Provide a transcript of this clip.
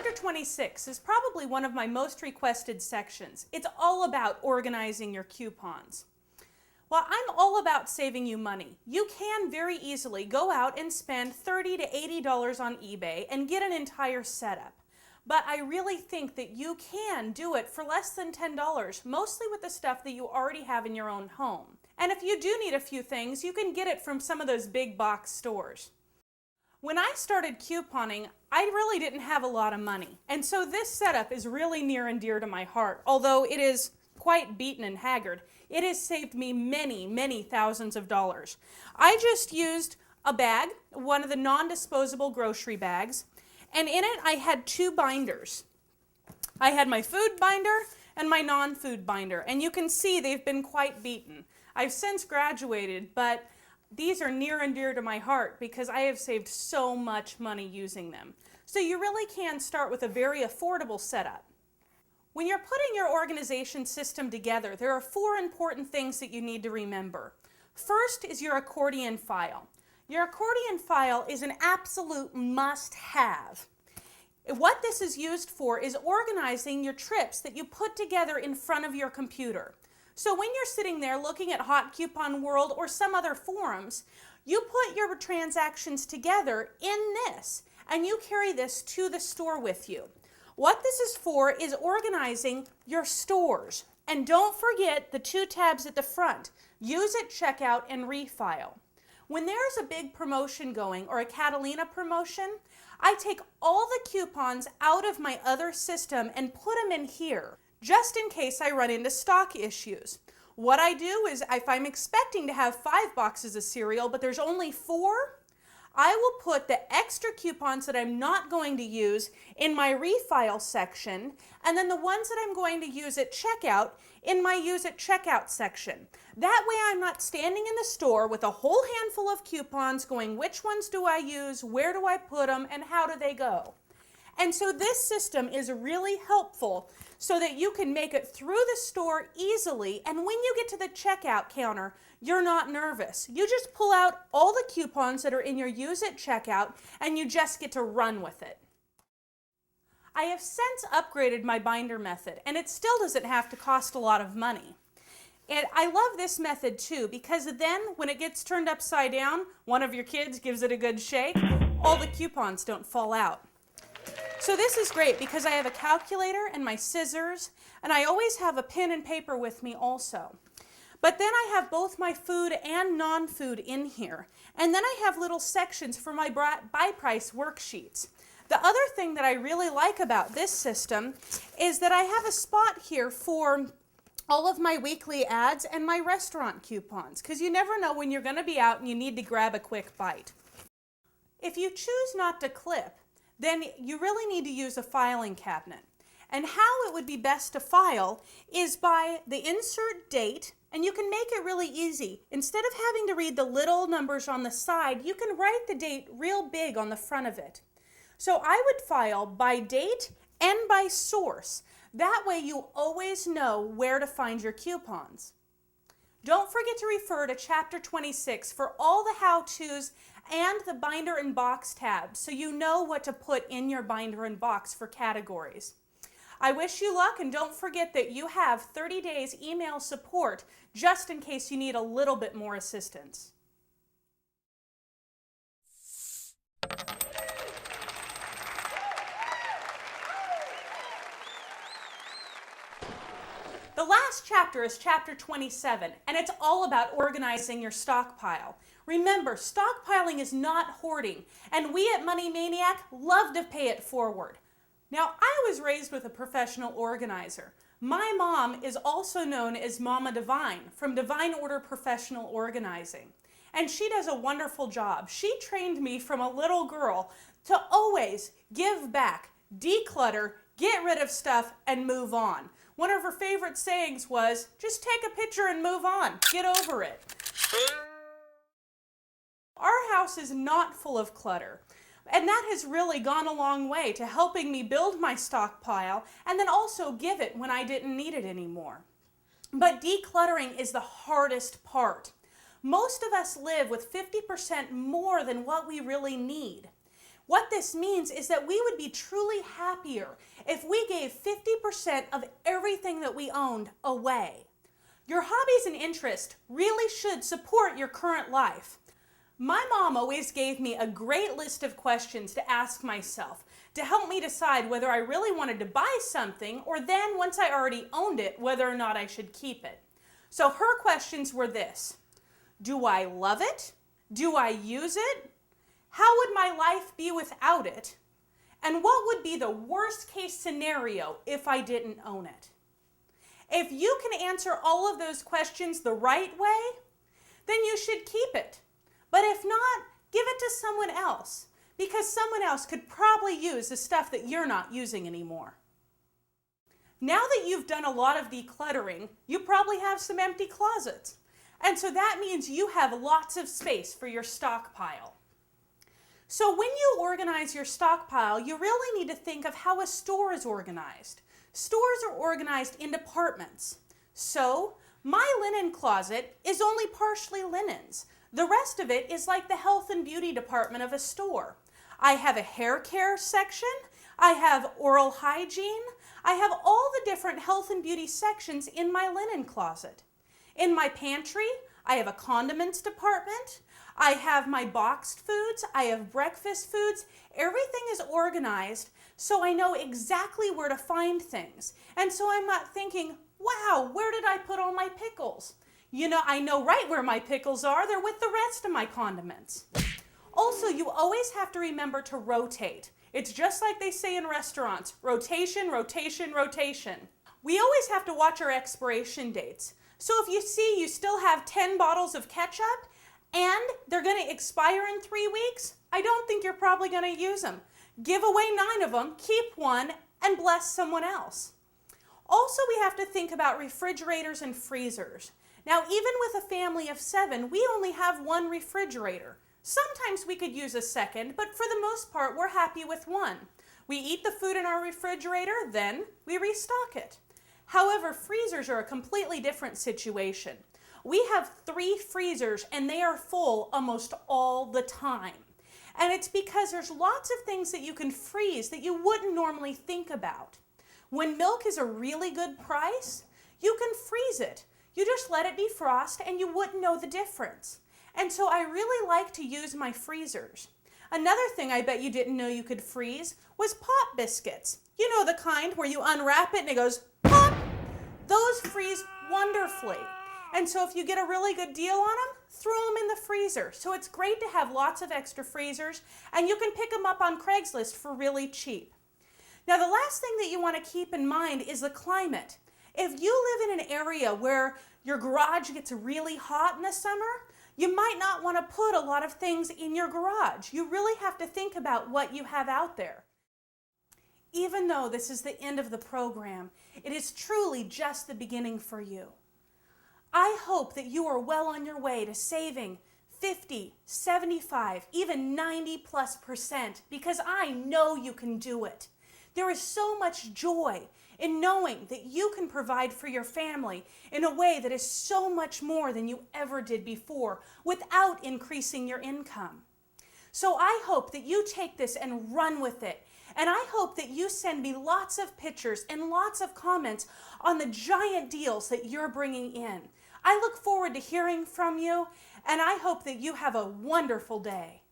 Chapter 26 is probably one of my most requested sections. It's all about organizing your coupons. While I'm all about saving you money, you can very easily go out and spend $30 to $80 on eBay and get an entire setup. But I really think that you can do it for less than $10, mostly with the stuff that you already have in your own home. And if you do need a few things, you can get it from some of those big box stores. When I started couponing, I really didn't have a lot of money. And so this setup is really near and dear to my heart. Although it is quite beaten and haggard, it has saved me many, many thousands of dollars. I just used a bag, one of the non-disposable grocery bags, and in it I had two binders. I had my food binder and my non-food binder, and you can see they've been quite beaten. I've since graduated, but these are near and dear to my heart because I have saved so much money using them. So you really can start with a very affordable setup. When you're putting your organization system together, there are four important things that you need to remember. First is your accordion file. Your accordion file is an absolute must-have. What this is used for is organizing your trips that you put together in front of your computer. So when you're sitting there looking at Hot Coupon World or some other forums, you put your transactions together in this, and you carry this to the store with you. What this is for is organizing your stores. And don't forget the two tabs at the front. Use at checkout and refile. When there's a big promotion going or a Catalina promotion, I take all the coupons out of my other system and put them in here, just in case I run into stock issues. What I do is if I'm expecting to have 5 boxes of cereal, but there's only 4, I will put the extra coupons that I'm not going to use in my refile section, and then the ones that I'm going to use at checkout in my use at checkout section. That way I'm not standing in the store with a whole handful of coupons going, which ones do I use, where do I put them, and how do they go? And so this system is really helpful so that you can make it through the store easily, and when you get to the checkout counter, you're not nervous. You just pull out all the coupons that are in your use at checkout, and you just get to run with it. I have since upgraded my binder method, and it still doesn't have to cost a lot of money. And I love this method too, because then when it gets turned upside down, one of your kids gives it a good shake, all the coupons don't fall out. So this is great because I have a calculator and my scissors, and I always have a pen and paper with me also. But then I have both my food and non-food in here. And then I have little sections for my buy price worksheets. The other thing that I really like about this system is that I have a spot here for all of my weekly ads and my restaurant coupons, because you never know when you're going to be out and you need to grab a quick bite. If you choose not to clip, then you really need to use a filing cabinet. And how it would be best to file is by the insert date, and you can make it really easy. Instead of having to read the little numbers on the side, you can write the date real big on the front of it. So I would file by date and by source. That way you always know where to find your coupons. Don't forget to refer to Chapter 26 for all the how-tos and the binder and box tabs so you know what to put in your binder and box for categories. I wish you luck, and don't forget that you have 30 days email support just in case you need a little bit more assistance. The last chapter is Chapter 27, and it's all about organizing your stockpile. Remember, stockpiling is not hoarding, and we at Money Maniac love to pay it forward. Now, I was raised with a professional organizer. My mom is also known as Mama Divine from Divine Order Professional Organizing, and she does a wonderful job. She trained me from a little girl to always give back, declutter, get rid of stuff, and move on. One of her favorite sayings was, just take a picture and move on. Get over it. Our house is not full of clutter, and that has really gone a long way to helping me build my stockpile and then also give it when I didn't need it anymore. But decluttering is the hardest part. Most of us live with 50% more than what we really need. What this means is that we would be truly happier if we gave 50% of everything that we owned away. Your hobbies and interests really should support your current life. My mom always gave me a great list of questions to ask myself to help me decide whether I really wanted to buy something, or then, once I already owned it, whether or not I should keep it. So her questions were this: do I love it? Do I use it? How would my life be without it? And what would be the worst case scenario if I didn't own it? If you can answer all of those questions the right way, then you should keep it. But if not, give it to someone else, because someone else could probably use the stuff that you're not using anymore. Now that you've done a lot of decluttering, you probably have some empty closets. And so that means you have lots of space for your stockpile. So when you organize your stockpile, you really need to think of how a store is organized. Stores are organized in departments. So my linen closet is only partially linens. The rest of it is like the health and beauty department of a store. I have a hair care section. I have oral hygiene. I have all the different health and beauty sections in my linen closet. In my pantry, I have a condiments department. I have my boxed foods. I have breakfast foods. Everything is organized so I know exactly where to find things. And so I'm not thinking, wow, where did I put all my pickles? You know, I know right where my pickles are. They're with the rest of my condiments. Also, you always have to remember to rotate. It's just like they say in restaurants: rotation, rotation, rotation. We always have to watch our expiration dates. So if you see you still have 10 bottles of ketchup and they're going to expire in 3 weeks, I don't think you're probably going to use them. Give away 9 of them, keep 1, and bless someone else. Also, we have to think about refrigerators and freezers. Now, even with a family of 7, we only have 1 refrigerator. Sometimes we could use a second, but for the most part, we're happy with 1. We eat the food in our refrigerator, then we restock it. However, freezers are a completely different situation. We have 3 freezers and they are full almost all the time. And it's because there's lots of things that you can freeze that you wouldn't normally think about. When milk is a really good price, you can freeze it. You just let it defrost and you wouldn't know the difference. And so I really like to use my freezers. Another thing I bet you didn't know you could freeze was pop biscuits. You know, the kind where you unwrap it and it goes pop. Those freeze wonderfully. And so if you get a really good deal on them, throw them in the freezer. So it's great to have lots of extra freezers, and you can pick them up on Craigslist for really cheap. Now, the last thing that you want to keep in mind is the climate. If you live in an area where your garage gets really hot in the summer, you might not want to put a lot of things in your garage. You really have to think about what you have out there. Even though this is the end of the program, it is truly just the beginning for you. I hope that you are well on your way to saving 50, 75, even 90+%, because I know you can do it. There is so much joy in knowing that you can provide for your family in a way that is so much more than you ever did before without increasing your income. So I hope that you take this and run with it. And I hope that you send me lots of pictures and lots of comments on the giant deals that you're bringing in. I look forward to hearing from you, and I hope that you have a wonderful day.